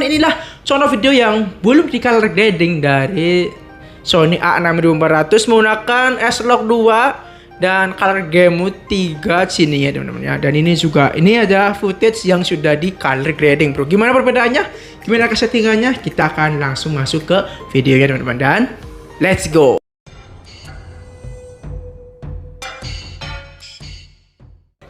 teman-teman, inilah contoh video yang belum di color grading dari Sony A6400 menggunakan S-Log 2 dan color gamut 3 sini ya teman-teman ya. Dan ini juga ada footage yang sudah di color grading bro. Gimana perbedaannya? Gimana kesettingannya? Kita akan langsung masuk ke videonya teman-teman, dan let's go.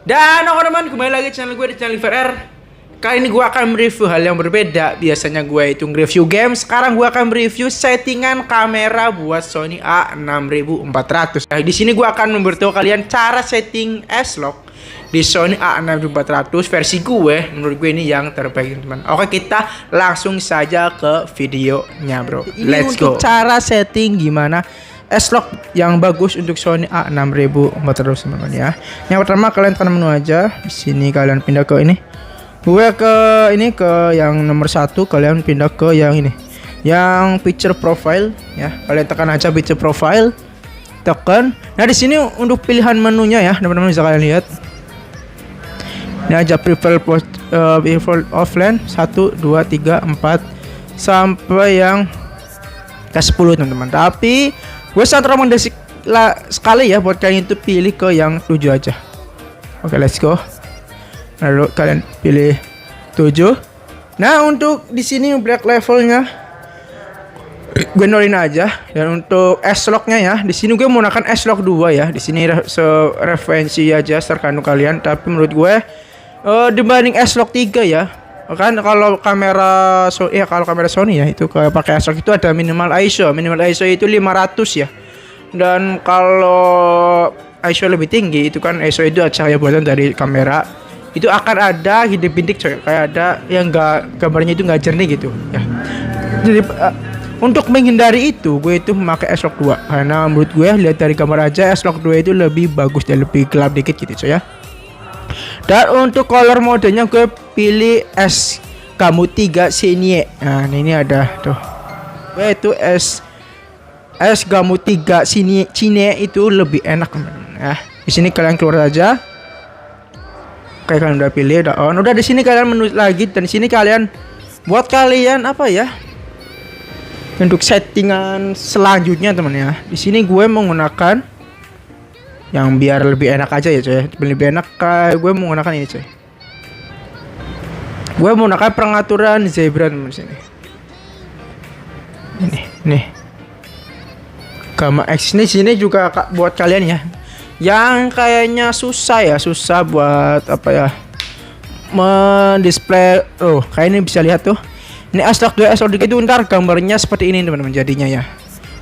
Dan teman-teman, kembali lagi channel gue di channel VRR. Kali ini gue akan mereview hal yang berbeda. Biasanya gue itu nge-review game, sekarang gue akan mereview settingan kamera buat Sony A6400. Nah, di sini gue akan memberitahu kalian cara setting S-Log di Sony A6400 versi gue. Menurut gue ini yang terbaik teman. Oke, kita langsung saja ke videonya bro. Let's go. Untuk cara setting gimana S-Log yang bagus untuk Sony A6400 teman-teman ya. Yang pertama kalian tekan menu aja. Di sini kalian pindah ke ini. Gue ke yang nomor 1, kalian pindah ke yang ini. Yang picture profile ya. Kalian tekan aja picture profile. Tekan. Nah, di sini untuk pilihan menunya ya, teman-teman bisa kalian lihat. Ini aja prefer offline 1 2 3 4 sampai yang ke 10 teman-teman. Tapi gue sangat rekomendasi sekali ya buat kalian itu pilih ke yang 7 aja. Oke, let's go. Lalu kalian pilih 7. Nah, untuk di sini black levelnya gue nolin aja. Dan untuk S-Log-nya ya, di sini gue menggunakan S-Log 2 ya. Di sini referensi aja terkandung kalian, tapi menurut gue dibanding S-Log 3 ya. Kan kalau kamera Sony ya itu kalau pakai S-Log itu ada minimal ISO itu 500 ya. Dan kalau ISO lebih tinggi itu kan ISO itu cahaya buatan dari kamera itu akan ada hidup-bintik coy, kayak ada yang gambarnya itu nggak jernih gitu ya. Jadi untuk menghindari itu gue itu memakai S-Log 2 karena menurut gue lihat dari gambar aja S-Log 2 itu lebih bagus dan lebih gelap dikit gitu coy ya. Dan untuk color modenya gue pilih S Gamut 3 Cine. Nah, ini ada tuh. Gue itu S Gamut 3 Cine itu lebih enak teman-teman ya. Di sini kalian keluar aja. Oke, kalian udah pilih, udah on. Udah di sini kalian menulis lagi, dan di sini kalian buat kalian apa ya? Untuk settingan selanjutnya teman ya. Di sini gue menggunakan yang biar lebih enak aja ya coy. Lebih enak kayak gue menggunakan ini coy. Gue menggunakan pengaturan zebra teman di sini. Nih. Gamma X ini sini juga buat kalian ya. Yang kayaknya susah buat apa ya? Mendisplay. Oh, kayak ini bisa lihat tuh. Ini S-Log 2 S-Log 3 itu ntar gambarnya seperti ini teman-teman jadinya ya.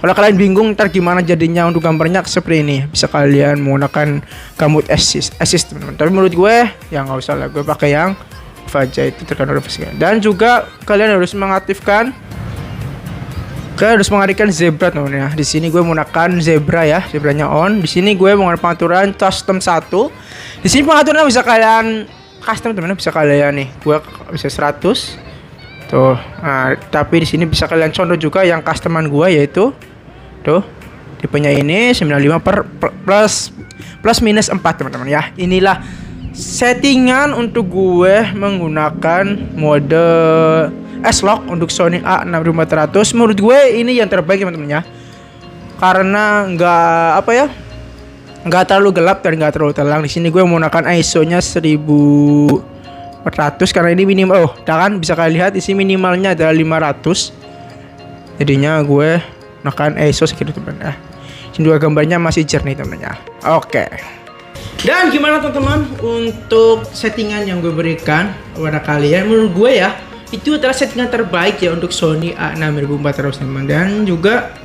Kalau kalian bingung ntar gimana jadinya untuk gambarnya seperti ini, bisa kalian menggunakan Gamut assist teman-teman. Tapi menurut gue ya nggak usah lah, gue pakai yang Faja itu terkandung versi. Dan juga kalian harus mengaktifkan zebra teman ya. Di sini gue menggunakan zebra ya, zebranya on. Di sini gue menggunakan pengaturan custom 1. Di sini pengaturannya bisa kalian custom teman, bisa kalian nih. Gue bisa 100. Tuh. Nah, tapi di sini bisa kalian contoh juga yang customan gue yaitu tuh. Tipenya ini 95 plus minus 4 teman-teman ya. Inilah settingan untuk gue menggunakan mode S-Log untuk Sony A6400. Menurut gue ini yang terbaik teman-teman ya. Karena nggak terlalu gelap dan nggak terlalu terang. Di sini gue menggunakan ISO-nya 1400 karena ini minimal. Oh, kan bisa kalian lihat di sini minimalnya adalah 500. Jadinya gue menggunakan ISO segitu teman ya. Sini juga gambarnya masih jernih teman ya. Oke. Dan gimana teman-teman untuk settingan yang gue berikan kepada kalian? Menurut gue ya, itu adalah settingan terbaik ya untuk Sony A6400 teman. Dan juga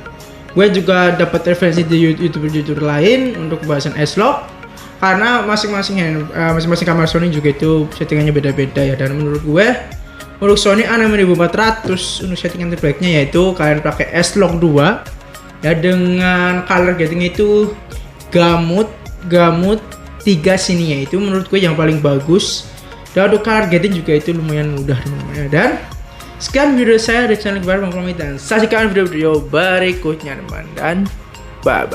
gue juga dapat referensi di YouTuber lain untuk bahasan S-Log karena masing-masing kamera Sony juga itu settingannya beda-beda ya. Dan menurut gue untuk Sony A6400 untuk settingan terbaiknya yaitu kalian pakai S-Log 2 ya, dengan color grading itu Gamut 3 sini ya, itu menurut gue yang paling bagus. Dan untuk color grading juga itu lumayan mudah teman-teman. Dan sekian video saya di channel Baru dan saksikan video-video berikutnya teman, dan bye bye.